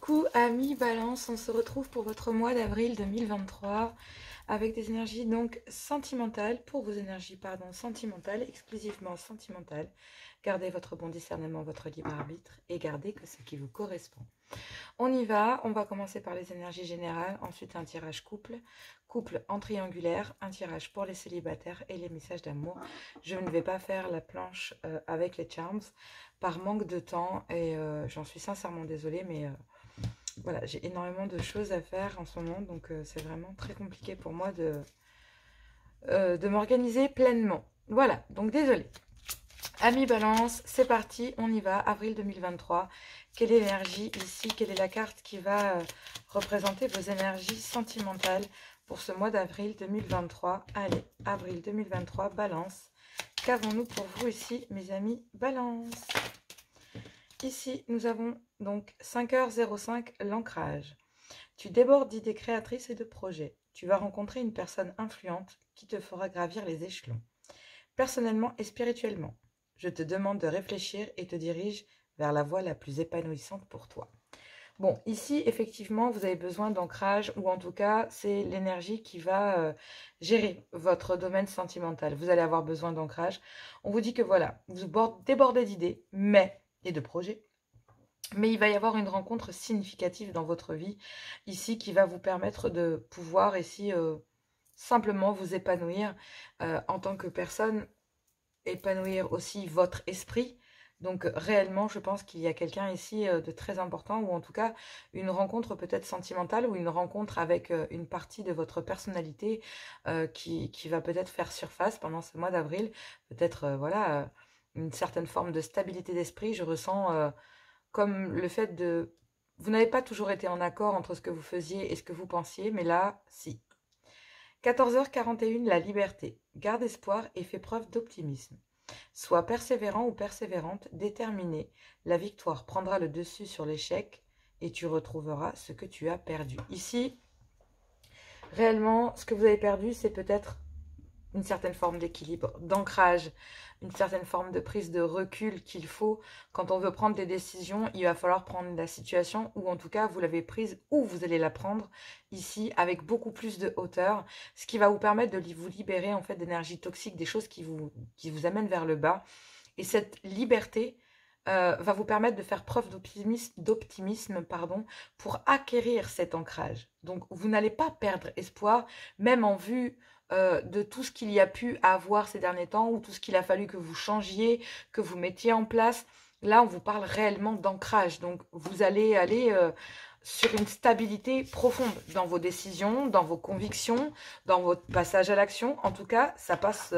Coucou amis Balance, on se retrouve pour votre mois d'avril 2023 avec des énergies donc sentimentales, pour vos énergies sentimentales, exclusivement sentimentales. Gardez votre bon discernement, votre libre arbitre et gardez que ce qui vous correspond. On y va, on va commencer par les énergies générales, ensuite un tirage couple en triangulaire, un tirage pour les célibataires et les messages d'amour. Je ne vais pas faire la planche avec les charms par manque de temps et j'en suis sincèrement désolée, mais voilà, j'ai énormément de choses à faire en ce moment, donc c'est vraiment très compliqué pour moi de m'organiser pleinement. Voilà, donc désolée. Amis Balance, c'est parti, on y va, avril 2023. Quelle est l'énergie ici? Quelle est la carte qui va représenter vos énergies sentimentales pour ce mois d'avril 2023? Allez, avril 2023, Balance. Qu'avons-nous pour vous ici, mes amis Balance? Ici, nous avons donc 5h05, l'ancrage. Tu débordes d'idées créatrices et de projets. Tu vas rencontrer une personne influente qui te fera gravir les échelons. Personnellement et spirituellement, je te demande de réfléchir et te dirige vers la voie la plus épanouissante pour toi. Bon, ici, effectivement, vous avez besoin d'ancrage, ou en tout cas, c'est l'énergie qui va gérer votre domaine sentimental. Vous allez avoir besoin d'ancrage. On vous dit que voilà, vous débordez d'idées, et de projets, mais il va y avoir une rencontre significative dans votre vie, ici, qui va vous permettre de pouvoir, ici, simplement vous épanouir en tant que personne, épanouir aussi votre esprit. Donc réellement, je pense qu'il y a quelqu'un ici de très important, ou en tout cas une rencontre peut-être sentimentale, ou une rencontre avec une partie de votre personnalité qui va peut-être faire surface pendant ce mois d'avril. Peut-être voilà, une certaine forme de stabilité d'esprit. Je ressens comme le fait de... Vous n'avez pas toujours été en accord entre ce que vous faisiez et ce que vous pensiez, mais là, si. 14h41, la liberté. Garde espoir et fais preuve d'optimisme. Sois persévérant ou persévérante, déterminé. La victoire prendra le dessus sur l'échec et tu retrouveras ce que tu as perdu. Ici, réellement, ce que vous avez perdu, c'est peut-être une certaine forme d'équilibre, d'ancrage, une certaine forme de prise de recul qu'il faut. Quand on veut prendre des décisions, il va falloir prendre la situation, ou en tout cas, vous l'avez prise, ou vous allez la prendre ici, avec beaucoup plus de hauteur, ce qui va vous permettre de vous libérer en fait d'énergie toxique, des choses qui vous amènent vers le bas. Et cette liberté va vous permettre de faire preuve d'optimisme, pour acquérir cet ancrage. Donc, vous n'allez pas perdre espoir, même en vue de tout ce qu'il y a pu avoir ces derniers temps, ou tout ce qu'il a fallu que vous changiez, que vous mettiez en place. Là, on vous parle réellement d'ancrage. Donc, vous allez aller sur une stabilité profonde dans vos décisions, dans vos convictions, dans votre passage à l'action. En tout cas, ça passe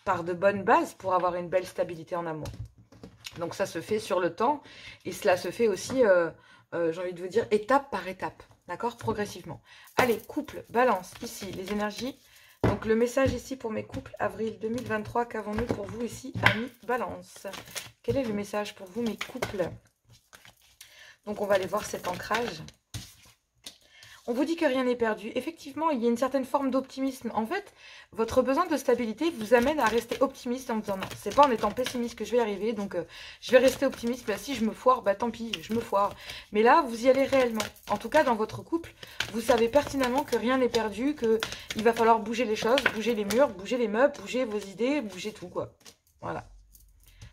par de bonnes bases pour avoir une belle stabilité en amour. Donc, ça se fait sur le temps, et cela se fait aussi, j'ai envie de vous dire, étape par étape. D'accord? Progressivement. Allez, couple, balance, ici, les énergies. Donc, le message ici pour mes couples, avril 2023, qu'avons-nous pour vous ici, amis balance? Quel est le message pour vous, mes couples? Donc, on va aller voir cet ancrage. On vous dit que rien n'est perdu. Effectivement, il y a une certaine forme d'optimisme. En fait, votre besoin de stabilité vous amène à rester optimiste en disant non, c'est pas en étant pessimiste que je vais y arriver, donc je vais rester optimiste. Bah, si je me foire, bah tant pis, je me foire. Mais là, vous y allez réellement. En tout cas, dans votre couple, vous savez pertinemment que rien n'est perdu, qu'il va falloir bouger les choses, bouger les murs, bouger les meubles, bouger vos idées, bouger tout, quoi. Voilà.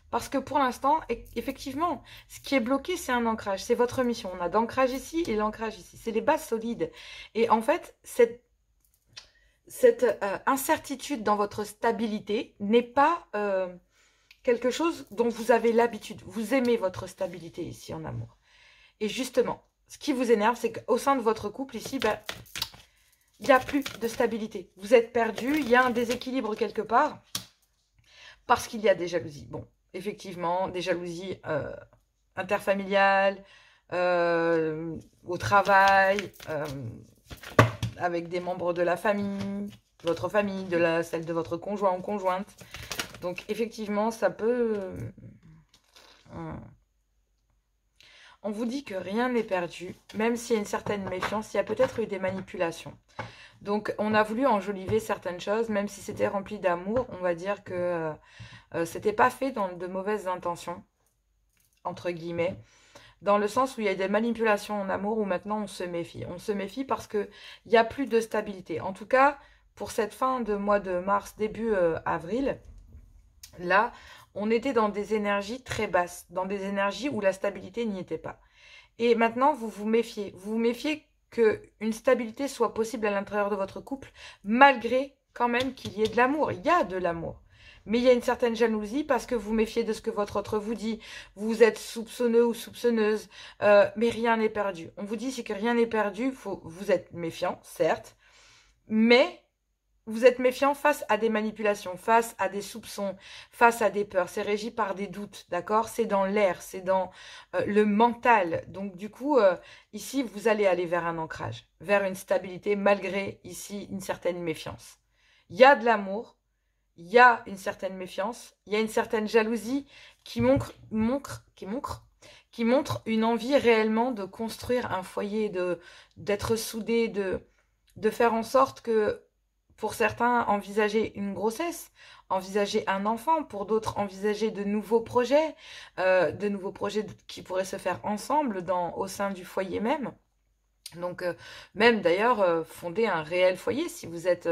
Parce que pour l'instant, effectivement, ce qui est bloqué, c'est un ancrage. C'est votre mission. On a d'ancrage ici et l'ancrage ici. C'est les bases solides. Et en fait, cette incertitude dans votre stabilité n'est pas quelque chose dont vous avez l'habitude. Vous aimez votre stabilité ici en amour. Et justement, ce qui vous énerve, c'est qu'au sein de votre couple ici, ben, il n'y a plus de stabilité. Vous êtes perdu, il y a un déséquilibre quelque part parce qu'il y a des jalousies. Bon. Effectivement, des jalousies interfamiliales, au travail, avec des membres de la famille, votre famille, celle de votre conjoint ou conjointe. Donc, effectivement, ça peut... On vous dit que rien n'est perdu, même s'il y a une certaine méfiance, il y a peut-être eu des manipulations. Donc, on a voulu enjoliver certaines choses, même si c'était rempli d'amour, on va dire que... c'était pas fait dans de mauvaises intentions, entre guillemets. dans le sens où il y a des manipulations en amour, où maintenant on se méfie. On se méfie parce qu'il n'y a plus de stabilité. En tout cas, pour cette fin de mois de mars, début avril, là, on était dans des énergies très basses, dans des énergies où la stabilité n'y était pas. Et maintenant, vous vous méfiez. Vous vous méfiez qu'une stabilité soit possible à l'intérieur de votre couple, malgré quand même qu'il y ait de l'amour. Il y a de l'amour. Mais il y a une certaine jalousie parce que vous méfiez de ce que votre autre vous dit. Vous êtes soupçonneux ou soupçonneuse, mais rien n'est perdu. On vous dit c'est que rien n'est perdu. Vous êtes méfiant, certes, mais vous êtes méfiant face à des manipulations, face à des soupçons, face à des peurs. C'est régi par des doutes, d'accord? C'est dans l'air, c'est dans le mental. Donc du coup, ici, vous allez aller vers un ancrage, vers une stabilité, malgré ici une certaine méfiance. Il y a de l'amour, il y a une certaine méfiance, il y a une certaine jalousie qui montre une envie réellement de construire un foyer, d'être soudé, de faire en sorte que pour certains, envisager une grossesse, envisager un enfant, pour d'autres, envisager de nouveaux projets qui pourraient se faire ensemble au sein du foyer même. Donc, même d'ailleurs, fonder un réel foyer si vous êtes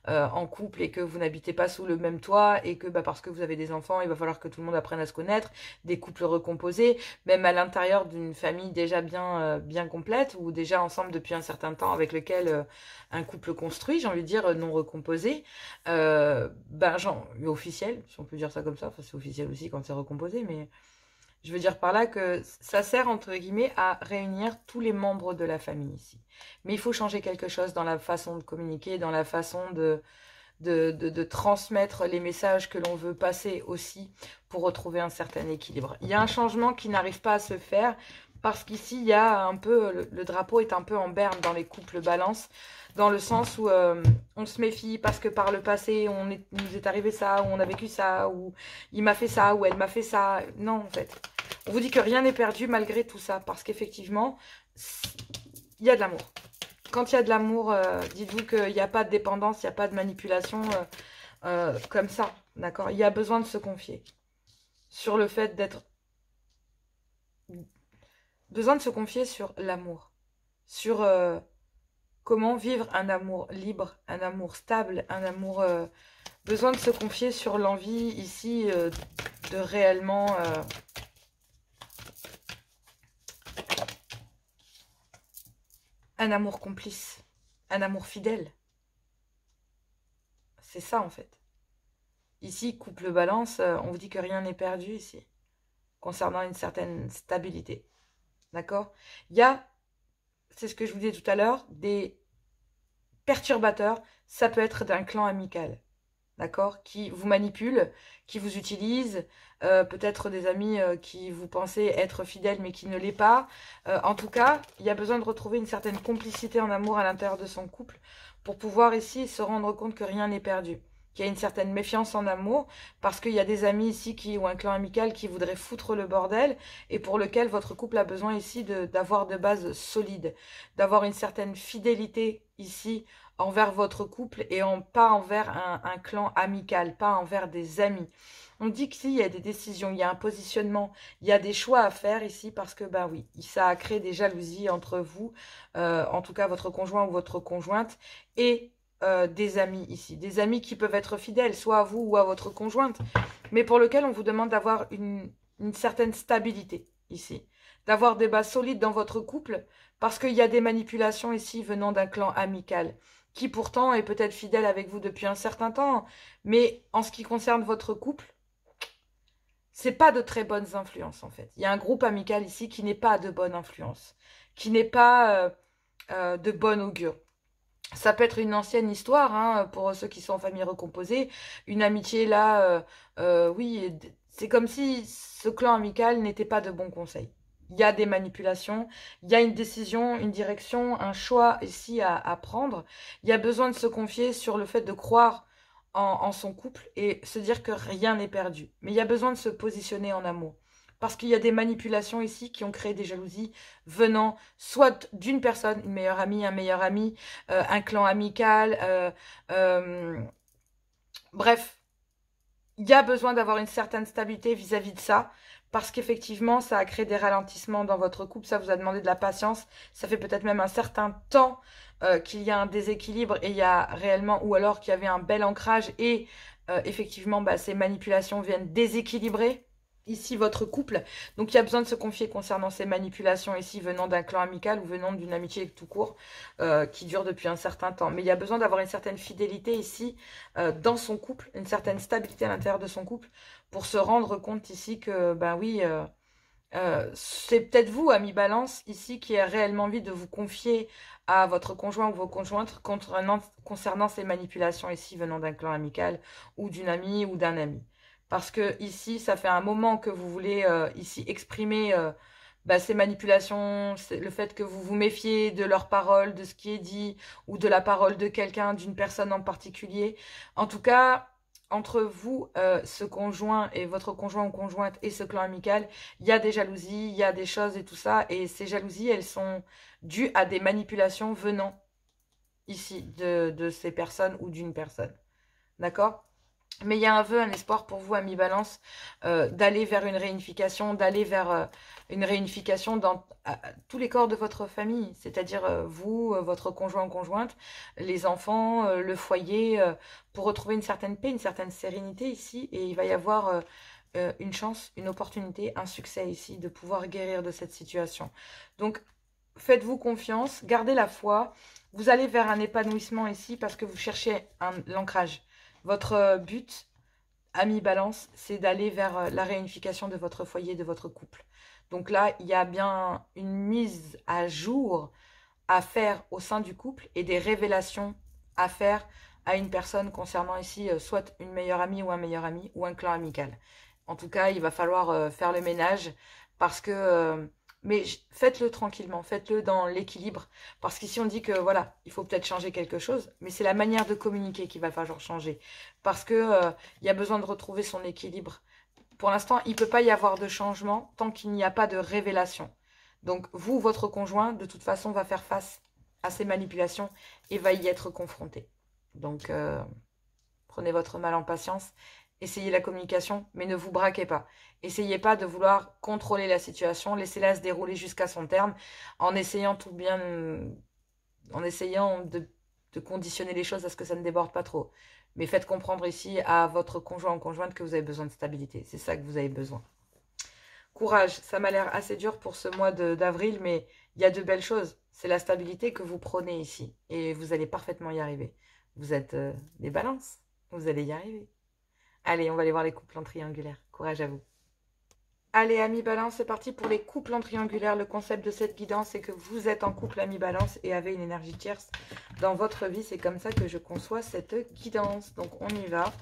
en couple et que vous n'habitez pas sous le même toit et que parce que vous avez des enfants, il va falloir que tout le monde apprenne à se connaître, des couples recomposés, même à l'intérieur d'une famille déjà bien complète ou déjà ensemble depuis un certain temps avec lequel un couple construit, j'ai envie de dire non recomposé, genre officiel, si on peut dire ça comme ça, enfin c'est officiel aussi quand c'est recomposé, mais je veux dire par là que ça sert, entre guillemets, à réunir tous les membres de la famille ici. Mais il faut changer quelque chose dans la façon de communiquer, dans la façon de transmettre les messages que l'on veut passer aussi pour retrouver un certain équilibre. Il y a un changement qui n'arrive pas à se faire parce qu'ici, il y a un peu, le drapeau est un peu en berne dans les couples balance, dans le sens où on se méfie parce que par le passé, nous est arrivé ça, ou on a vécu ça, ou il m'a fait ça, ou elle m'a fait ça. Non, en fait. On vous dit que rien n'est perdu malgré tout ça, parce qu'effectivement, il y a de l'amour. Quand il y a de l'amour, dites-vous qu'il n'y a pas de dépendance, il n'y a pas de manipulation comme ça, d'accord? Il y a besoin de se confier sur le fait d'être... Besoin de se confier sur l'amour, sur comment vivre un amour libre, un amour stable, un amour... besoin de se confier sur l'envie ici de réellement... un amour complice, un amour fidèle. C'est ça en fait. Ici, couple balance, on vous dit que rien n'est perdu ici, concernant une certaine stabilité. D'accord? Il y a, c'est ce que je vous disais tout à l'heure, des perturbateurs. Ça peut être d'un clan amical, d'accord? Qui vous manipule, qui vous utilise, peut-être des amis qui vous pensez être fidèles mais qui ne l'est pas. En tout cas, il y a besoin de retrouver une certaine complicité en amour à l'intérieur de son couple pour pouvoir ici se rendre compte que rien n'est perdu. Qu'il y a une certaine méfiance en amour parce qu'il y a des amis ici ou un clan amical qui voudraient foutre le bordel et pour lequel votre couple a besoin ici d'avoir de bases solides, d'avoir une certaine fidélité ici envers votre couple et pas envers un clan amical, pas envers des amis. On dit qu'ici, il y a des décisions, il y a un positionnement, il y a des choix à faire ici parce que, ben oui, ça a créé des jalousies entre vous, en tout cas votre conjoint ou votre conjointe, et des amis ici. Des amis qui peuvent être fidèles, soit à vous ou à votre conjointe, mais pour lequel on vous demande d'avoir une certaine stabilité ici. D'avoir des bases solides dans votre couple parce qu'il y a des manipulations ici venant d'un clan amical qui pourtant est peut-être fidèle avec vous depuis un certain temps, mais en ce qui concerne votre couple, c'est pas de très bonnes influences en fait. Il y a un groupe amical ici qui n'est pas de bonne influence, qui n'est pas de bon augure. Ça peut être une ancienne histoire, hein, pour ceux qui sont en famille recomposée, une amitié là, oui, c'est comme si ce clan amical n'était pas de bons conseils. Il y a des manipulations, il y a une décision, une direction, un choix ici à prendre. Il y a besoin de se confier sur le fait de croire en son couple et se dire que rien n'est perdu. Mais il y a besoin de se positionner en amour. Parce qu'il y a des manipulations ici qui ont créé des jalousies venant soit d'une personne, une meilleure amie, un meilleur ami, un clan amical, bref. il y a besoin d'avoir une certaine stabilité vis-à-vis de ça, parce qu'effectivement, ça a créé des ralentissements dans votre couple, ça vous a demandé de la patience, ça fait peut-être même un certain temps qu'il y a un déséquilibre et il y a réellement, ou alors qu'il y avait un bel ancrage et effectivement, bah, ces manipulations viennent déséquilibrer ici votre couple. Donc il y a besoin de se confier concernant ces manipulations ici venant d'un clan amical ou venant d'une amitié tout court qui dure depuis un certain temps. Mais il y a besoin d'avoir une certaine fidélité ici dans son couple, une certaine stabilité à l'intérieur de son couple pour se rendre compte ici que, ben oui, c'est peut-être vous, ami Balance, ici, qui a réellement envie de vous confier à votre conjoint ou vos conjointes concernant ces manipulations ici venant d'un clan amical ou d'une amie ou d'un ami. Parce que ici, ça fait un moment que vous voulez ici exprimer bah, ces manipulations, le fait que vous vous méfiez de leurs paroles, de ce qui est dit, ou de la parole de quelqu'un, d'une personne en particulier. En tout cas, entre vous, ce conjoint et votre conjoint ou conjointe et ce clan amical, il y a des jalousies, il y a des choses et tout ça. Et ces jalousies, elles sont dues à des manipulations venant ici de ces personnes ou d'une personne. D'accord ? Mais il y a un vœu, un espoir pour vous, ami Balance, d'aller vers une réunification, d'aller vers une réunification dans tous les corps de votre famille, c'est-à-dire vous, votre conjoint ou conjointe, les enfants, le foyer, pour retrouver une certaine paix, une certaine sérénité ici. Et il va y avoir une chance, une opportunité, un succès ici de pouvoir guérir de cette situation. Donc, faites-vous confiance, gardez la foi. Vous allez vers un épanouissement ici parce que vous cherchez l'ancrage. Votre but, ami Balance, c'est d'aller vers la réunification de votre foyer, de votre couple. Donc là, il y a bien une mise à jour à faire au sein du couple et des révélations à faire à une personne concernant ici soit une meilleure amie ou un meilleur ami ou un clan amical. En tout cas, il va falloir faire le ménage parce que... mais faites-le tranquillement, faites-le dans l'équilibre. Parce qu'ici, on dit que voilà, il faut peut-être changer quelque chose, mais c'est la manière de communiquer qu'il va falloir changer. Parce que il y a besoin de retrouver son équilibre. Pour l'instant, il ne peut pas y avoir de changement tant qu'il n'y a pas de révélation. Donc, vous, votre conjoint, de toute façon, va faire face à ces manipulations et va y être confronté. Donc, prenez votre mal en patience. Essayez la communication, mais ne vous braquez pas. Essayez pas de vouloir contrôler la situation. Laissez-la se dérouler jusqu'à son terme en essayant tout bien, en essayant de conditionner les choses à ce que ça ne déborde pas trop. Mais faites comprendre ici à votre conjoint ou conjointe que vous avez besoin de stabilité. C'est ça que vous avez besoin. Courage, ça m'a l'air assez dur pour ce mois d'avril, mais il y a de belles choses. C'est la stabilité que vous prenez ici. Et vous allez parfaitement y arriver. Vous êtes des balances. Vous allez y arriver. Allez, on va aller voir les couples en triangulaire. Courage à vous. Allez, amis balance, c'est parti pour les couples en triangulaire. Le concept de cette guidance, c'est que vous êtes en couple, amis balance, et avez une énergie tierce dans votre vie. C'est comme ça que je conçois cette guidance. Donc, on y va.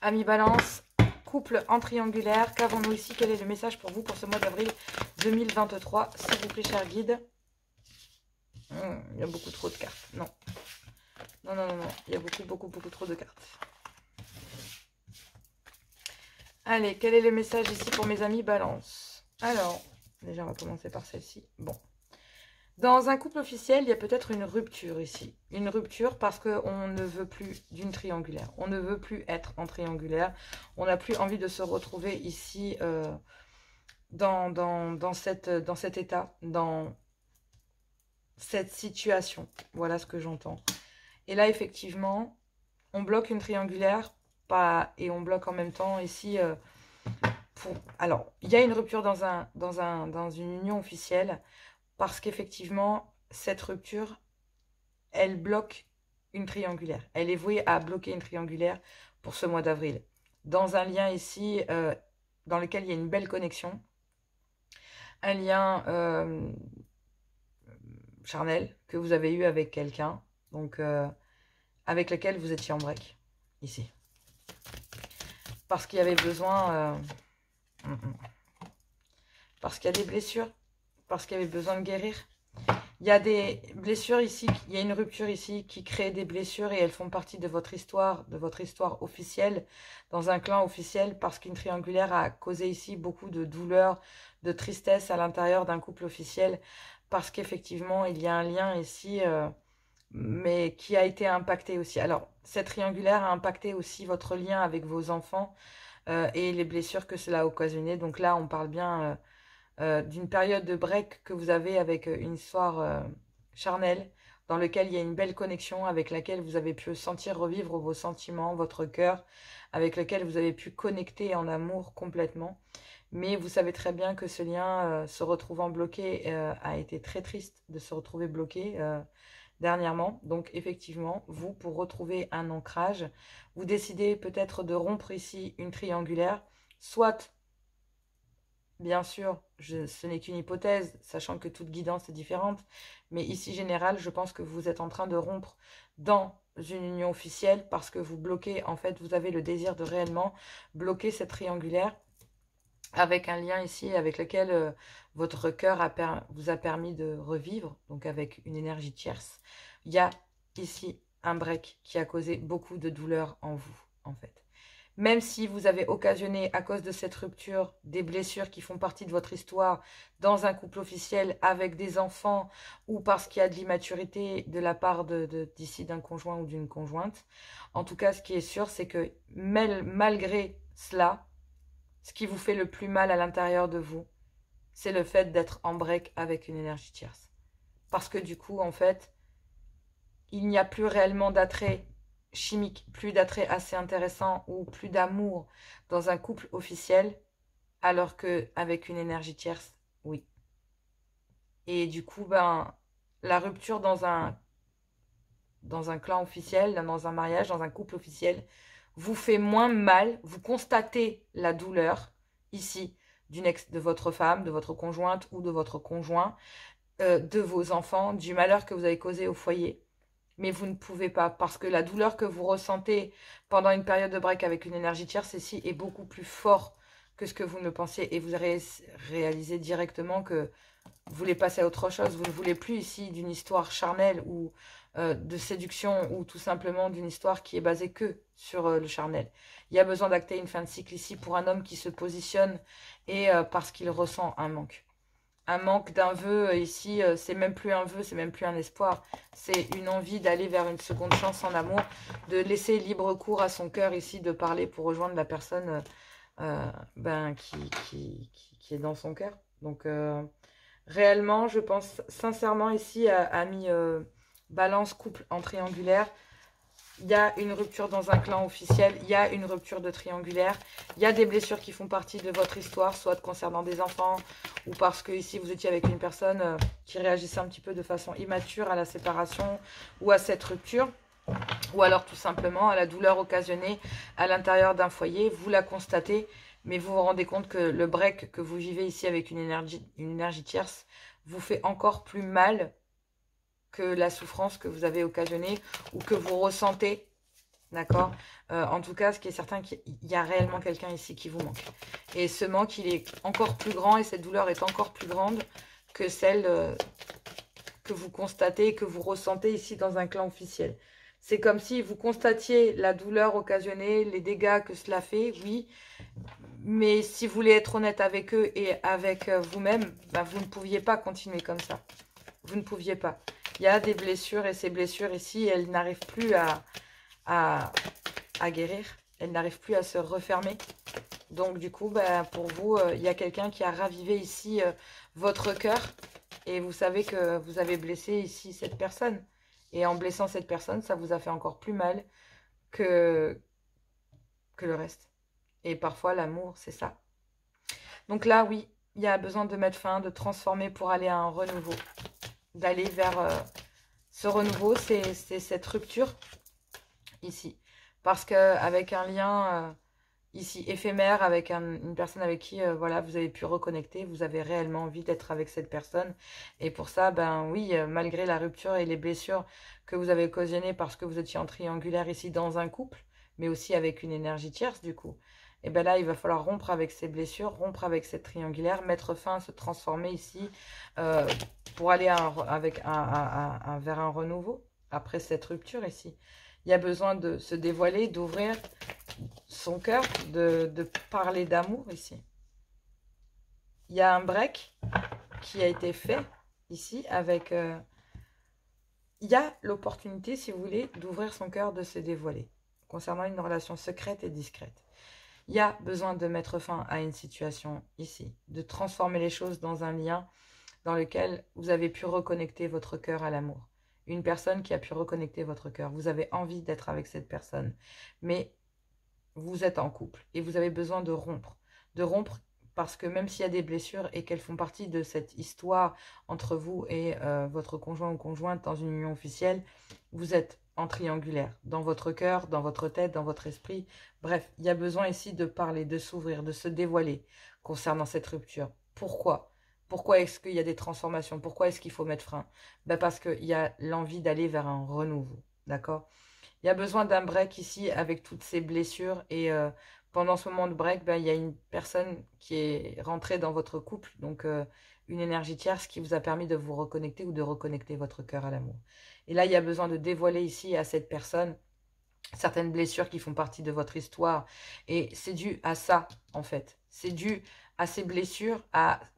Amis balance, couple en triangulaire. Qu'avons-nous ici? Quel est le message pour vous pour ce mois d'avril 2023? S'il vous plaît, cher guide. Il y a beaucoup trop de cartes. Non. Non, non, non, non. Il y a beaucoup trop de cartes. Allez, quel est le message ici pour mes amis balance? Alors, déjà, on va commencer par celle-ci. Bon. Dans un couple officiel, il y a peut-être une rupture ici. Une rupture parce qu'on ne veut plus d'une triangulaire. On ne veut plus être en triangulaire. On n'a plus envie de se retrouver ici dans cet état, dans cette situation. Voilà ce que j'entends. Et là, effectivement, on bloque une triangulaire et on bloque en même temps ici... Alors, il y a une rupture dans une union officielle parce qu'effectivement, cette rupture, elle bloque une triangulaire. Elle est vouée à bloquer une triangulaire pour ce mois d'avril. Dans un lien ici, dans lequel il y a une belle connexion, un lien charnel que vous avez eu avec quelqu'un, donc avec lequel vous étiez en break, ici. Parce qu'il y avait besoin... parce qu'il y a des blessures, parce qu'il y avait besoin de guérir. Il y a des blessures ici, il y a une rupture ici qui crée des blessures et elles font partie de votre histoire officielle, dans un clan officiel, parce qu'une triangulaire a causé ici beaucoup de douleur, de tristesse à l'intérieur d'un couple officiel, parce qu'effectivement, il y a un lien ici mais qui a été impacté aussi. Alors, cette triangulaire a impacté aussi votre lien avec vos enfants et les blessures que cela a occasionné. Donc là, on parle bien d'une période de break que vous avez avec une histoire charnelle, dans lequel il y a une belle connexion, avec laquelle vous avez pu sentir revivre vos sentiments, votre cœur, avec lequel vous avez pu connecter en amour complètement. Mais vous savez très bien que ce lien se retrouvant bloqué a été très triste de se retrouver bloqué dernièrement. Donc effectivement, vous, pour retrouver un ancrage, vous décidez peut-être de rompre ici une triangulaire, soit, bien sûr, ce n'est qu'une hypothèse, sachant que toute guidance est différente, mais ici, général, je pense que vous êtes en train de rompre dans une union officielle parce que vous bloquez, en fait, vous avez le désir de réellement bloquer cette triangulaire avec un lien ici avec lequel votre cœur vous a permis de revivre, donc avec une énergie tierce. Il y a ici un break qui a causé beaucoup de douleur en vous, en fait. Même si vous avez occasionné, à cause de cette rupture, des blessures qui font partie de votre histoire dans un couple officiel avec des enfants ou parce qu'il y a de l'immaturité de la part d'ici d'un conjoint ou d'une conjointe. En tout cas, ce qui est sûr, c'est que malgré cela, ce qui vous fait le plus mal à l'intérieur de vous, c'est le fait d'être en break avec une énergie tierce. Parce que du coup, en fait, il n'y a plus réellement d'attrait chimique, plus d'attrait assez intéressant ou plus d'amour dans un couple officiel, alors qu'avec une énergie tierce, oui. Et du coup, ben, la rupture dans un clan officiel, dans un mariage, dans un couple officiel, vous fait moins mal, vous constatez la douleur, ici, de votre femme, de votre conjointe ou de votre conjoint, de vos enfants, du malheur que vous avez causé au foyer. Mais vous ne pouvez pas, parce que la douleur que vous ressentez pendant une période de break avec une énergie tierce ici est beaucoup plus fort que ce que vous ne pensiez. Et vous réalisez directement que vous voulez passer à autre chose. Vous ne voulez plus ici d'une histoire charnelle ou de séduction ou tout simplement d'une histoire qui est basée que sur le charnel. Il y a besoin d'acter une fin de cycle ici pour un homme qui se positionne et parce qu'il ressent un manque. Un manque d'un vœu ici, c'est même plus un vœu, c'est même plus un espoir. C'est une envie d'aller vers une seconde chance en amour, de laisser libre cours à son cœur ici, de parler pour rejoindre la personne qui est dans son cœur. Donc réellement, je pense sincèrement ici à mis balance couple en triangulaire. Il y a une rupture dans un clan officiel, il y a une rupture de triangulaire, il y a des blessures qui font partie de votre histoire, soit concernant des enfants, ou parce que ici vous étiez avec une personne qui réagissait un petit peu de façon immature à la séparation ou à cette rupture, ou alors tout simplement à la douleur occasionnée à l'intérieur d'un foyer, vous la constatez, mais vous vous rendez compte que le break que vous vivez ici avec une énergie tierce vous fait encore plus mal que la souffrance que vous avez occasionnée ou que vous ressentez, d'accord. En tout cas, ce qui est certain, qu'il y a réellement quelqu'un ici qui vous manque. Et ce manque, il est encore plus grand et cette douleur est encore plus grande que celle que vous constatez, que vous ressentez ici dans un clan officiel. C'est comme si vous constatiez la douleur occasionnée, les dégâts que cela fait, oui, mais si vous voulez être honnête avec eux et avec vous-même, ben, vous ne pouviez pas continuer comme ça. Vous ne pouviez pas. Il y a des blessures et ces blessures ici, elles n'arrivent plus à guérir. Elles n'arrivent plus à se refermer. Donc du coup, bah, pour vous, il y a quelqu'un qui a ravivé ici votre cœur. Et vous savez que vous avez blessé ici cette personne. Et en blessant cette personne, ça vous a fait encore plus mal que le reste. Et parfois, l'amour, c'est ça. Donc là, oui, il y a besoin de mettre fin, de transformer pour aller à un renouveau. D'aller vers ce renouveau, c'est cette rupture ici. Parce qu'avec un lien ici éphémère, avec une personne avec qui voilà, vous avez pu reconnecter, vous avez réellement envie d'être avec cette personne. Et pour ça, ben oui, malgré la rupture et les blessures que vous avez occasionnées parce que vous étiez en triangulaire ici dans un couple, mais aussi avec une énergie tierce du coup, et bien là, il va falloir rompre avec ces blessures, rompre avec cette triangulaire, mettre fin, se transformer ici pour aller vers un renouveau après cette rupture ici. Il y a besoin de se dévoiler, d'ouvrir son cœur, de parler d'amour ici. Il y a un break qui a été fait ici avec il y a l'opportunité, si vous voulez, d'ouvrir son cœur, de se dévoiler, concernant une relation secrète et discrète. Il y a besoin de mettre fin à une situation ici, de transformer les choses dans un lien dans lequel vous avez pu reconnecter votre cœur à l'amour. Une personne qui a pu reconnecter votre cœur. Vous avez envie d'être avec cette personne, mais vous êtes en couple et vous avez besoin de rompre. De rompre parce que même s'il y a des blessures et qu'elles font partie de cette histoire entre vous et votre conjoint ou conjointe dans une union officielle, vous êtes en triangulaire, dans votre cœur, dans votre tête, dans votre esprit. Bref, il y a besoin ici de parler, de s'ouvrir, de se dévoiler concernant cette rupture. Pourquoi ? Pourquoi est-ce qu'il y a des transformations? Pourquoi est-ce qu'il faut mettre frein? Parce qu'il y a l'envie d'aller vers un renouveau, d'accord? Il y a besoin d'un break ici avec toutes ces blessures et pendant ce moment de break, il y a une personne qui est rentrée dans votre couple, donc une énergie tierce qui vous a permis de vous reconnecter ou de reconnecter votre cœur à l'amour. Et là, il y a besoin de dévoiler ici à cette personne certaines blessures qui font partie de votre histoire. Et c'est dû à ça, en fait. C'est dû à ces blessures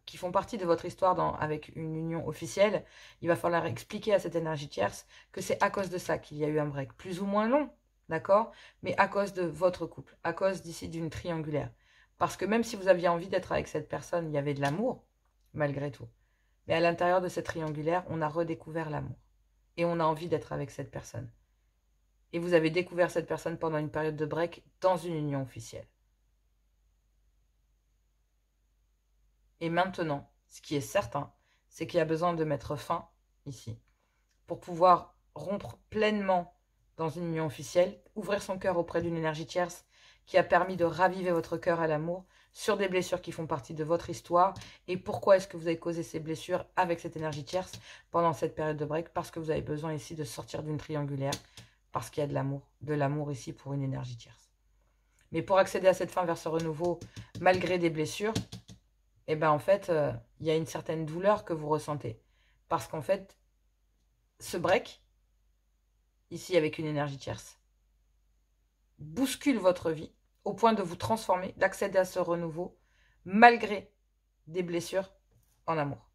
qui font partie de votre histoire avec une union officielle. Il va falloir expliquer à cette énergie tierce que c'est à cause de ça qu'il y a eu un break. Plus ou moins long, d'accord? Mais à cause de votre couple, à cause d'ici d'une triangulaire. Parce que même si vous aviez envie d'être avec cette personne, il y avait de l'amour, malgré tout. Mais à l'intérieur de cette triangulaire, on a redécouvert l'amour. Et on a envie d'être avec cette personne. Et vous avez découvert cette personne pendant une période de break dans une union officielle. Et maintenant, ce qui est certain, c'est qu'il y a besoin de mettre fin ici. Pour pouvoir rompre pleinement dans une union officielle, ouvrir son cœur auprès d'une énergie tierce qui a permis de raviver votre cœur à l'amour sur des blessures qui font partie de votre histoire. Et pourquoi est-ce que vous avez causé ces blessures avec cette énergie tierce pendant cette période de break? Parce que vous avez besoin ici de sortir d'une triangulaire. Parce qu'il y a de l'amour ici pour une énergie tierce. Mais pour accéder à cette fin vers ce renouveau, malgré des blessures, en fait, il y a une certaine douleur que vous ressentez. Parce qu'en fait, ce break, ici avec une énergie tierce, bouscule votre vie au point de vous transformer, d'accéder à ce renouveau, malgré des blessures en amour.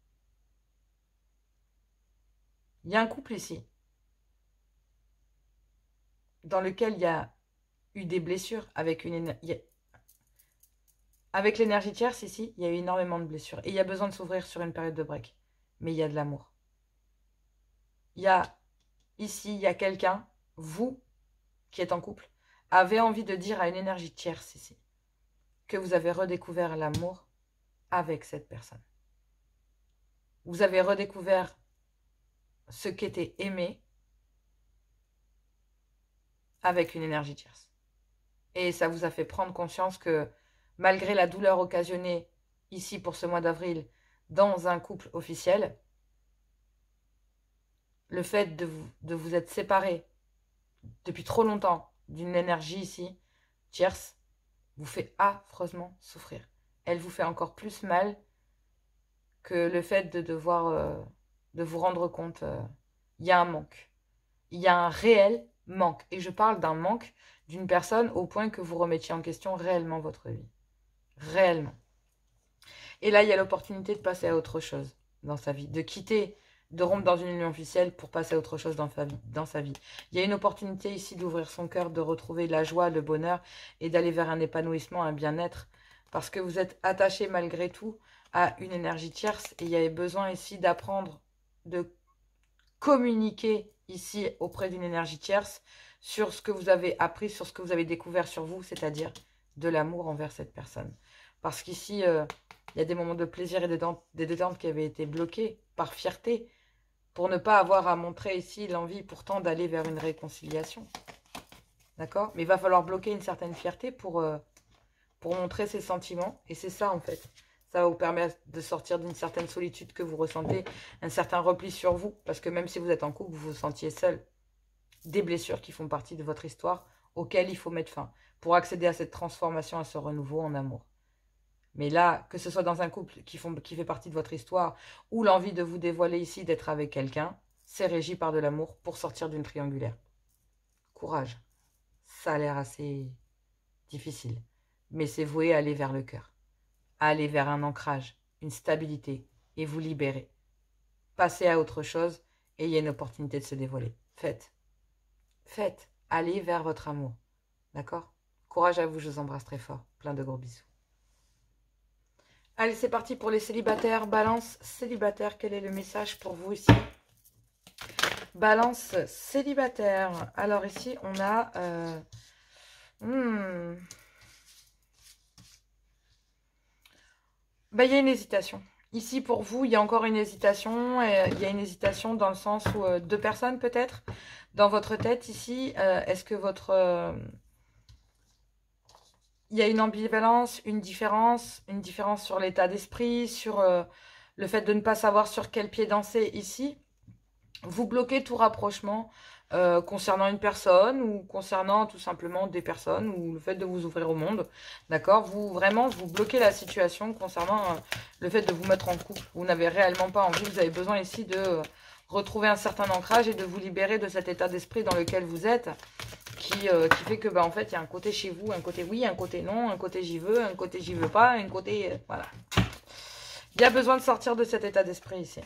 Il y a un couple ici dans lequel il y a eu des blessures avec avec l'énergie tierce ici, il y a eu énormément de blessures. Et il y a besoin de s'ouvrir sur une période de break. Mais il y a de l'amour. Ici, il y a quelqu'un, vous, qui êtes en couple, avez envie de dire à une énergie tierce ici, que vous avez redécouvert l'amour avec cette personne. Vous avez redécouvert ce qu'était aimer avec une énergie tierce. Et ça vous a fait prendre conscience que malgré la douleur occasionnée ici pour ce mois d'avril dans un couple officiel, le fait de vous être séparés depuis trop longtemps d'une énergie ici, tierce, vous fait affreusement souffrir. Elle vous fait encore plus mal que le fait de devoir de vous rendre compte. Il y a un manque. Il y a un réel manque. Et je parle d'un manque d'une personne au point que vous remettiez en question réellement votre vie. Réellement. Et là, il y a l'opportunité de passer à autre chose dans sa vie, de quitter, de rompre dans une union officielle pour passer à autre chose dans sa vie. Il y a une opportunité ici d'ouvrir son cœur, de retrouver la joie, le bonheur et d'aller vers un épanouissement, un bien-être. Parce que vous êtes attaché malgré tout à une énergie tierce et il y avait besoin ici d'apprendre, de communiquer ici auprès d'une énergie tierce sur ce que vous avez appris, sur ce que vous avez découvert sur vous, c'est-à-dire de l'amour envers cette personne. Parce qu'ici, il y a des moments de plaisir et des détentes qui avaient été bloqués par fierté pour ne pas avoir à montrer ici l'envie pourtant d'aller vers une réconciliation. D'accord? Mais il va falloir bloquer une certaine fierté pour montrer ses sentiments. Et c'est ça en fait. Ça va vous permettre de sortir d'une certaine solitude que vous ressentez, un certain repli sur vous. Parce que même si vous êtes en couple, vous vous sentiez seul. Des blessures qui font partie de votre histoire auxquelles il faut mettre fin pour accéder à cette transformation, à ce renouveau en amour. Mais là, que ce soit dans un couple qui fait partie de votre histoire ou l'envie de vous dévoiler ici, d'être avec quelqu'un, c'est régi par de l'amour pour sortir d'une triangulaire. Courage. Ça a l'air assez difficile. Mais c'est voué à aller vers le cœur. À aller vers un ancrage, une stabilité et vous libérer. Passer à autre chose et il y a une opportunité de se dévoiler. Faites. Faites. Allez vers votre amour. D'accord? Courage à vous, je vous embrasse très fort. Plein de gros bisous. Allez, c'est parti pour les célibataires. Balance célibataire, quel est le message pour vous ici? Balance célibataire. Alors ici, on a... il y a une hésitation. Ici, pour vous, il y a encore une hésitation. Il y a une hésitation dans le sens où deux personnes, peut-être, dans votre tête, ici. Est-ce que votre... il y a une ambivalence, une différence sur l'état d'esprit, sur le fait de ne pas savoir sur quel pied danser ici. Vous bloquez tout rapprochement concernant une personne ou concernant tout simplement des personnes ou le fait de vous ouvrir au monde. D'accord? Vous bloquez la situation concernant le fait de vous mettre en couple. Vous n'avez réellement pas envie, vous avez besoin ici de retrouver un certain ancrage et de vous libérer de cet état d'esprit dans lequel vous êtes qui fait que, en fait, il y a un côté chez vous, un côté oui, un côté non, un côté j'y veux, un côté j'y veux pas, un côté... voilà. Il y a besoin de sortir de cet état d'esprit ici.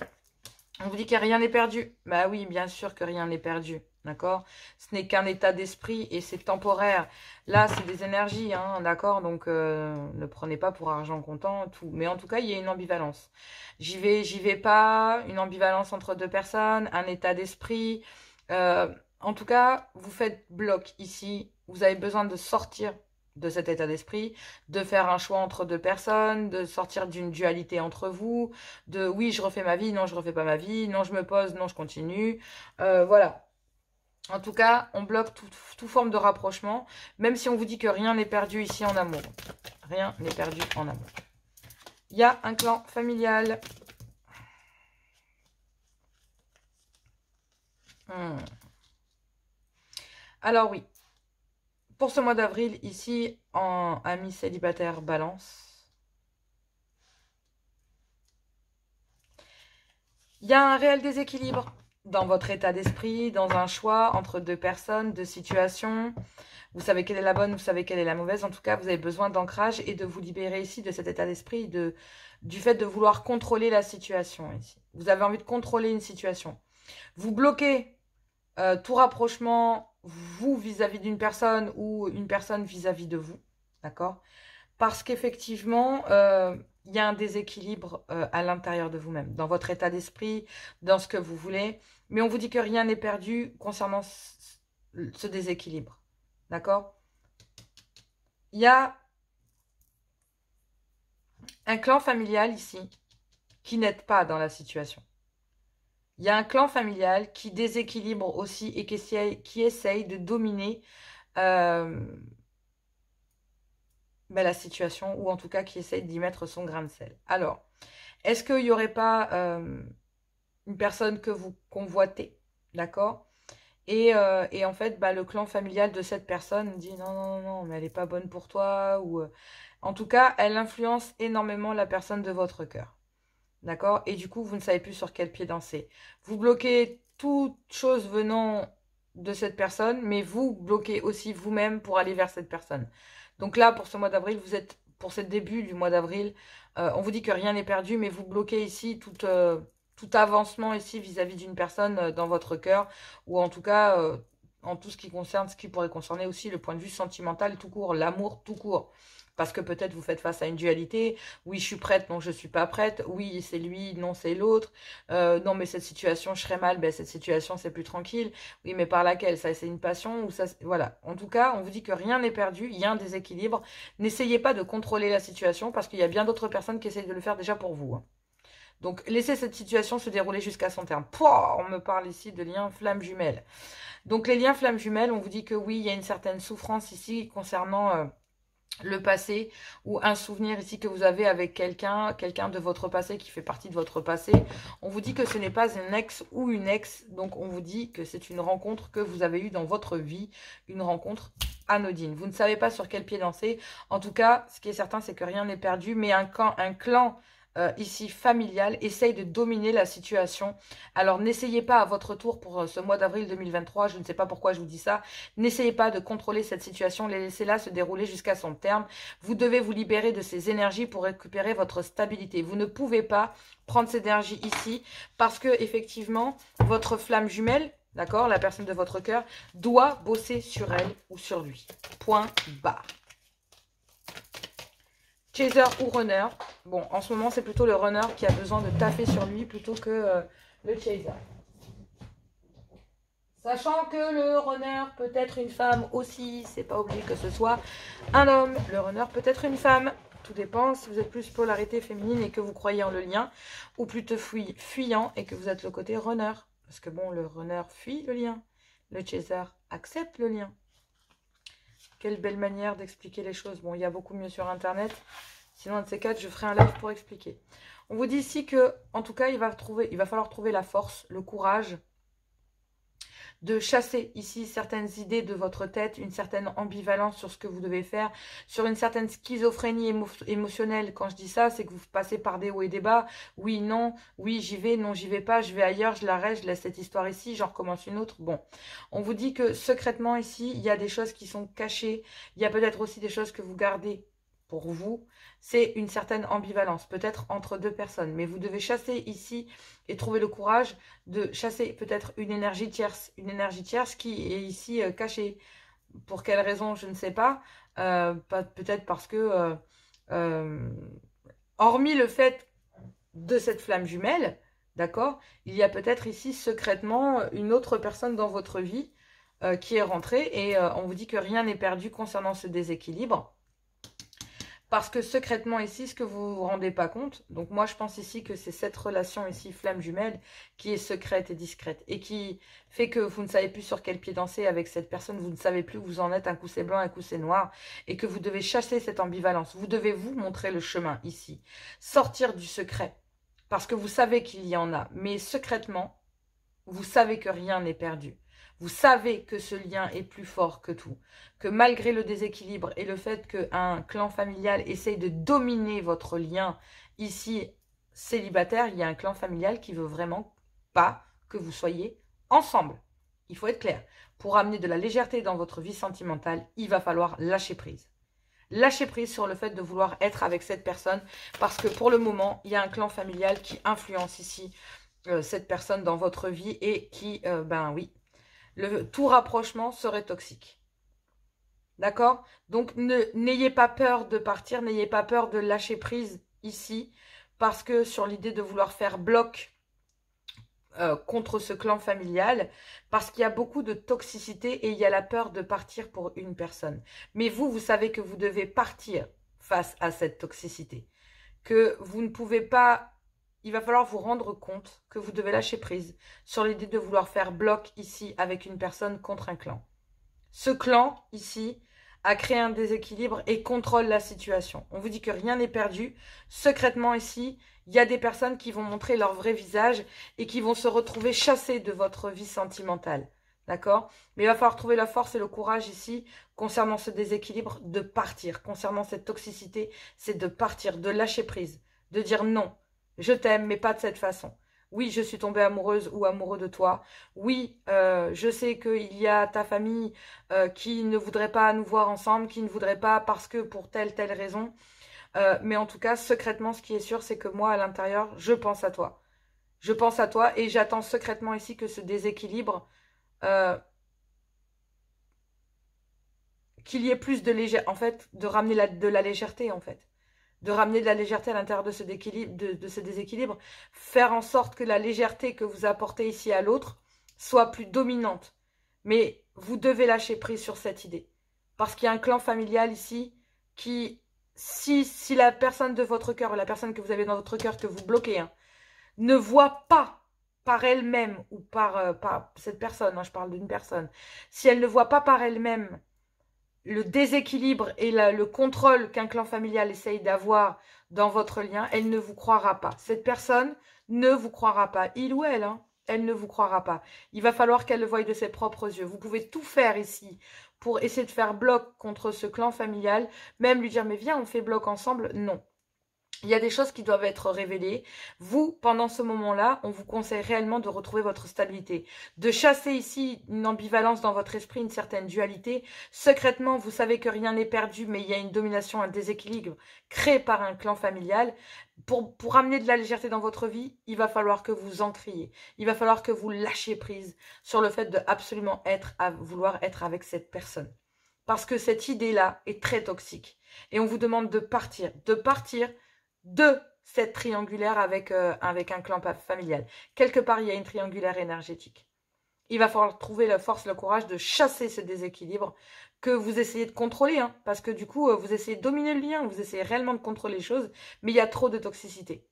On vous dit que rien n'est perdu. Bah oui, bien sûr que rien n'est perdu. D'accord? Ce n'est qu'un état d'esprit et c'est temporaire. Là, c'est des énergies, hein, d'accord? Donc, ne prenez pas pour argent comptant, tout. Mais en tout cas, il y a une ambivalence. J'y vais pas, une ambivalence entre deux personnes, un état d'esprit. En tout cas, vous faites bloc ici. Vous avez besoin de sortir de cet état d'esprit, de faire un choix entre deux personnes, de sortir d'une dualité entre vous, de oui, je refais ma vie, non, je refais pas ma vie, non, je me pose, non, je continue. Voilà. En tout cas, on bloque toute forme de rapprochement, même si on vous dit que rien n'est perdu ici en amour. Rien n'est perdu en amour. Il y a un clan familial. Alors oui, pour ce mois d'avril, ici, en ami célibataire balance, il y a un réel déséquilibre dans votre état d'esprit, dans un choix entre deux personnes, deux situations. Vous savez quelle est la bonne, vous savez quelle est la mauvaise. En tout cas, vous avez besoin d'ancrage et de vous libérer ici de cet état d'esprit, du fait de vouloir contrôler la situation ici. Vous avez envie de contrôler une situation. Vous bloquez tout rapprochement, vous vis-à-vis d'une personne ou une personne vis-à-vis de vous, d'accord? Parce qu'effectivement, il y a un déséquilibre à l'intérieur de vous-même, dans votre état d'esprit, dans ce que vous voulez. Mais on vous dit que rien n'est perdu concernant ce déséquilibre, d'accord? Il y a un clan familial ici qui n'aide pas dans la situation. Il y a un clan familial qui déséquilibre aussi et qui essaye de dominer la situation, ou en tout cas qui essaye d'y mettre son grain de sel. Alors, est-ce qu'il n'y aurait pas une personne que vous convoitez, d'accord? Et en fait, le clan familial de cette personne dit non, non, non, mais elle n'est pas bonne pour toi, ou en tout cas, elle influence énormément la personne de votre cœur. D'accord? Et du coup, vous ne savez plus sur quel pied danser. Vous bloquez toute chose venant de cette personne, mais vous bloquez aussi vous-même pour aller vers cette personne. Donc là, pour ce mois d'avril, vous êtes, pour ce début du mois d'avril, on vous dit que rien n'est perdu, mais vous bloquez ici tout avancement ici vis-à-vis d'une personne dans votre cœur, ou en tout cas, en tout ce qui concerne, ce qui pourrait concerner aussi le point de vue sentimental tout court, l'amour tout court. Parce que peut-être vous faites face à une dualité. Oui, je suis prête, non, je ne suis pas prête. Oui, c'est lui, non, c'est l'autre. Non, mais cette situation, je serais mal. Cette situation, c'est plus tranquille. Oui, mais par laquelle? Ça, c'est une passion ou ça, voilà. En tout cas, on vous dit que rien n'est perdu. Il y a un déséquilibre. N'essayez pas de contrôler la situation parce qu'il y a bien d'autres personnes qui essayent de le faire déjà pour vous. Hein. Donc, laissez cette situation se dérouler jusqu'à son terme. Pouah, on me parle ici de liens flammes jumelles. Donc, les liens flammes jumelles, on vous dit que oui, il y a une certaine souffrance ici concernant... le passé ou un souvenir ici que vous avez avec quelqu'un de votre passé qui fait partie de votre passé. On vous dit que ce n'est pas un ex ou une ex, donc on vous dit que c'est une rencontre que vous avez eue dans votre vie, une rencontre anodine. Vous ne savez pas sur quel pied danser. En tout cas, ce qui est certain, c'est que rien n'est perdu, mais un clan ici familial essaye de dominer la situation. Alors n'essayez pas à votre tour pour ce mois d'avril 2023, je ne sais pas pourquoi je vous dis ça, n'essayez pas de contrôler cette situation, laissez-la se dérouler jusqu'à son terme. Vous devez vous libérer de ces énergies pour récupérer votre stabilité. Vous ne pouvez pas prendre cette énergie ici parce que effectivement votre flamme jumelle, d'accord, la personne de votre cœur, doit bosser sur elle ou sur lui. Point barre. Chaser ou runner. Bon, en ce moment, c'est plutôt le runner qui a besoin de taffer sur lui plutôt que le chaser. Sachant que le runner peut être une femme aussi, c'est pas obligé que ce soit un homme. Le runner peut être une femme. Tout dépend si vous êtes plus polarité féminine et que vous croyez en le lien, ou plutôt fuyant et que vous êtes le côté runner. Parce que bon, le runner fuit le lien. Le chaser accepte le lien. Quelle belle manière d'expliquer les choses. Bon, il y a beaucoup mieux sur Internet. Sinon, un de ces quatre, je ferai un live pour expliquer. On vous dit ici que, en tout cas, il va falloir trouver la force, le courage de chasser ici certaines idées de votre tête, une certaine ambivalence sur ce que vous devez faire, sur une certaine schizophrénie émotionnelle. Quand je dis ça, c'est que vous passez par des hauts et des bas. Oui, non, oui, j'y vais, non, j'y vais pas, je vais ailleurs, je l'arrête, je laisse cette histoire ici, j'en recommence une autre. Bon, on vous dit que secrètement ici, il y a des choses qui sont cachées, il y a peut-être aussi des choses que vous gardez pour vous. C'est une certaine ambivalence, peut-être entre deux personnes. Mais vous devez chasser ici et trouver le courage de chasser peut-être une énergie tierce qui est ici cachée. Pour quelle raison, je ne sais pas. Peut-être parce que, hormis le fait de cette flamme jumelle, d'accord, il y a peut-être ici secrètement une autre personne dans votre vie qui est rentrée et on vous dit que rien n'est perdu concernant ce déséquilibre. Parce que secrètement ici, ce que vous ne vous rendez pas compte, donc moi je pense ici que c'est cette relation ici, flamme jumelle, qui est secrète et discrète. Et qui fait que vous ne savez plus sur quel pied danser avec cette personne, vous ne savez plus où vous en êtes, un coup c'est blanc, un coup c'est noir. Et que vous devez chasser cette ambivalence, vous devez vous montrer le chemin ici. Sortir du secret, parce que vous savez qu'il y en a, mais secrètement, vous savez que rien n'est perdu. Vous savez que ce lien est plus fort que tout. Que malgré le déséquilibre et le fait qu'un clan familial essaye de dominer votre lien ici célibataire, il y a un clan familial qui veut vraiment pas que vous soyez ensemble. Il faut être clair. Pour amener de la légèreté dans votre vie sentimentale, il va falloir lâcher prise. Lâchez prise sur le fait de vouloir être avec cette personne parce que pour le moment, il y a un clan familial qui influence ici cette personne dans votre vie et qui, ben oui, tout rapprochement serait toxique. D'accord? Donc, n'ayez pas peur de partir, n'ayez pas peur de lâcher prise ici, parce que sur l'idée de vouloir faire bloc contre ce clan familial, parce qu'il y a beaucoup de toxicité et il y a la peur de partir pour une personne. Mais vous savez que vous devez partir face à cette toxicité, que vous ne pouvez pas... Il va falloir vous rendre compte que vous devez lâcher prise sur l'idée de vouloir faire bloc ici avec une personne contre un clan. Ce clan ici a créé un déséquilibre et contrôle la situation. On vous dit que rien n'est perdu. Secrètement ici, il y a des personnes qui vont montrer leur vrai visage et qui vont se retrouver chassées de votre vie sentimentale. D'accord? Mais il va falloir trouver la force et le courage ici concernant ce déséquilibre de partir. Concernant cette toxicité, c'est de partir, de lâcher prise, de dire non. Je t'aime, mais pas de cette façon. Oui, je suis tombée amoureuse ou amoureux de toi. Oui, je sais qu'il y a ta famille qui ne voudrait pas nous voir ensemble, qui ne voudrait pas parce que pour telle raison. Mais en tout cas, secrètement, ce qui est sûr, c'est que moi, à l'intérieur, je pense à toi. Je pense à toi et j'attends secrètement ici que ce déséquilibre, qu'il y ait plus de légèreté, en fait, de ramener de la légèreté, en fait. De ramener de la légèreté à l'intérieur de ce déséquilibre, faire en sorte que la légèreté que vous apportez ici à l'autre soit plus dominante. Mais vous devez lâcher prise sur cette idée. Parce qu'il y a un clan familial ici qui, si la personne de votre cœur, la personne que vous avez dans votre cœur, que vous bloquez, hein, ne voit pas par elle-même ou par cette personne, hein, je parle d'une personne, si elle ne voit pas par elle-même le déséquilibre et le contrôle qu'un clan familial essaye d'avoir dans votre lien, elle ne vous croira pas. Cette personne ne vous croira pas. Il ou elle, hein, elle ne vous croira pas. Il va falloir qu'elle le voie de ses propres yeux. Vous pouvez tout faire ici pour essayer de faire bloc contre ce clan familial, même lui dire, mais viens, on fait bloc ensemble. Non. Il y a des choses qui doivent être révélées. Vous, pendant ce moment-là, on vous conseille réellement de retrouver votre stabilité. De chasser ici une ambivalence dans votre esprit, une certaine dualité. Secrètement, vous savez que rien n'est perdu, mais il y a une domination, un déséquilibre créé par un clan familial. Pour amener de la légèreté dans votre vie, il va falloir que vous encriez. Il va falloir que vous lâchiez prise sur le fait de absolument vouloir être avec cette personne. Parce que cette idée-là est très toxique. Et on vous demande de partir de cette triangulaire avec un clan familial. Quelque part, il y a une triangulaire énergétique. Il va falloir trouver la force, le courage de chasser ce déséquilibre que vous essayez de contrôler, hein, parce que du coup, vous essayez de dominer le lien, vous essayez réellement de contrôler les choses, mais il y a trop de toxicité.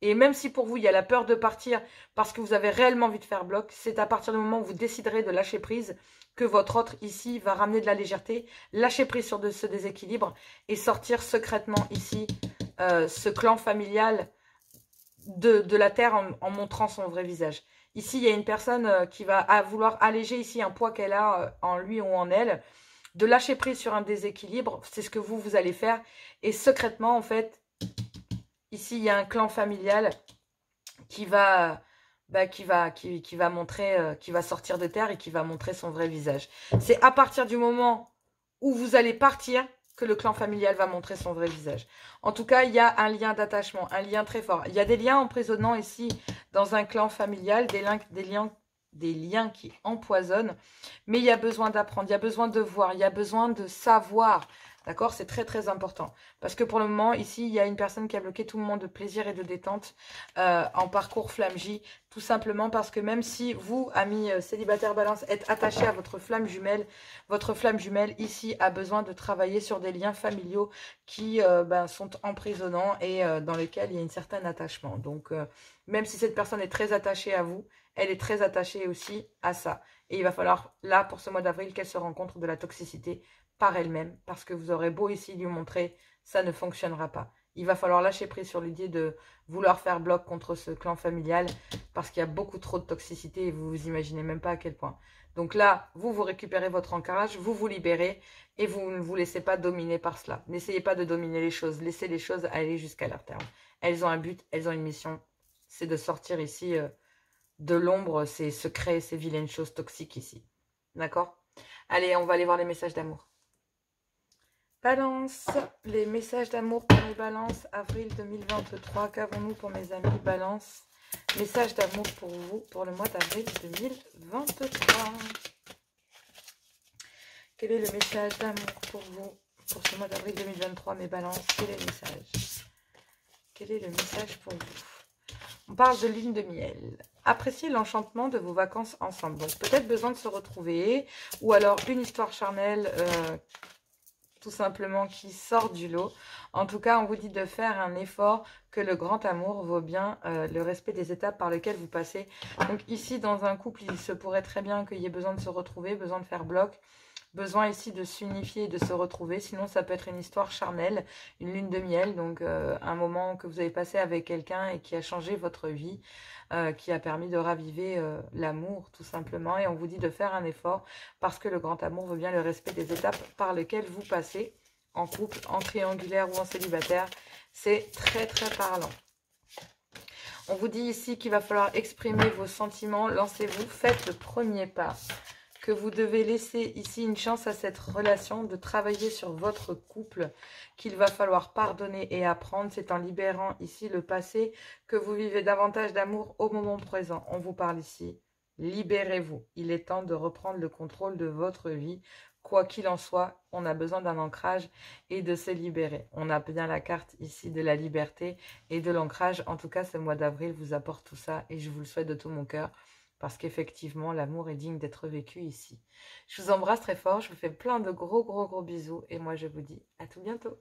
Et même si pour vous, il y a la peur de partir parce que vous avez réellement envie de faire bloc, c'est à partir du moment où vous déciderez de lâcher prise que votre autre ici va ramener de la légèreté, lâcher prise sur ce déséquilibre et sortir secrètement ici ce clan familial de la terre en montrant son vrai visage. Ici, il y a une personne qui va vouloir alléger ici un poids qu'elle a en lui ou en elle, de lâcher prise sur un déséquilibre, c'est ce que vous allez faire. Et secrètement, en fait, ici, il y a un clan familial qui va... qui va montrer, qui va sortir de terre et qui va montrer son vrai visage. C'est à partir du moment où vous allez partir que le clan familial va montrer son vrai visage. En tout cas, il y a un lien d'attachement, un lien très fort. Il y a des liens emprisonnants ici dans un clan familial, des liens qui empoisonnent, mais il y a besoin d'apprendre, il y a besoin de voir, il y a besoin de savoir. D'accord? C'est très très important. Parce que pour le moment, ici, il y a une personne qui a bloqué tout moment de plaisir et de détente en parcours Flamme J. Tout simplement parce que même si vous, amis célibataires balance, êtes attachés à votre flamme jumelle ici a besoin de travailler sur des liens familiaux qui sont emprisonnants et dans lesquels il y a un certain attachement. Donc, même si cette personne est très attachée à vous, elle est très attachée aussi à ça. Et il va falloir, là, pour ce mois d'avril, qu'elle se rencontre de la toxicité par elle-même, parce que vous aurez beau ici lui montrer, ça ne fonctionnera pas. Il va falloir lâcher prise sur l'idée de vouloir faire bloc contre ce clan familial, parce qu'il y a beaucoup trop de toxicité et vous vous imaginez même pas à quel point. Donc là, vous récupérez votre ancrage, vous vous libérez et vous ne vous laissez pas dominer par cela. N'essayez pas de dominer les choses, laissez les choses aller jusqu'à leur terme. Elles ont un but, elles ont une mission, c'est de sortir ici de l'ombre, ces secrets, ces vilaines choses toxiques ici. D'accord? Allez, on va aller voir les messages d'amour. Balance, les messages d'amour pour mes balances, avril 2023. Qu'avons-nous pour mes amis balance? Message d'amour pour vous pour le mois d'avril 2023. Quel est le message d'amour pour vous pour ce mois d'avril 2023, mes balances? Quel est le message? Quel est le message pour vous? On parle de lune de miel. Appréciez l'enchantement de vos vacances ensemble. Donc peut-être besoin de se retrouver ou alors une histoire charnelle tout simplement qui sort du lot. En tout cas, on vous dit de faire un effort, que le grand amour vaut bien le respect des étapes par lesquelles vous passez. Donc ici, dans un couple, il se pourrait très bien qu'il y ait besoin de se retrouver, besoin de faire bloc, besoin ici de s'unifier et de se retrouver. Sinon, ça peut être une histoire charnelle, une lune de miel, donc un moment que vous avez passé avec quelqu'un et qui a changé votre vie, qui a permis de raviver l'amour, tout simplement. Et on vous dit de faire un effort parce que le grand amour veut bien le respect des étapes par lesquelles vous passez, en couple, en triangulaire ou en célibataire. C'est très, très parlant. On vous dit ici qu'il va falloir exprimer vos sentiments. Lancez-vous, faites le premier pas. Que vous devez laisser ici une chance à cette relation, de travailler sur votre couple, qu'il va falloir pardonner et apprendre. C'est en libérant ici le passé que vous vivez davantage d'amour au moment présent. On vous parle ici. Libérez-vous. Il est temps de reprendre le contrôle de votre vie. Quoi qu'il en soit, on a besoin d'un ancrage et de se libérer. On a bien la carte ici de la liberté et de l'ancrage. En tout cas, ce mois d'avril vous apporte tout ça et je vous le souhaite de tout mon cœur. Parce qu'effectivement, l'amour est digne d'être vécu ici. Je vous embrasse très fort, je vous fais plein de gros bisous. Et moi, je vous dis à tout bientôt.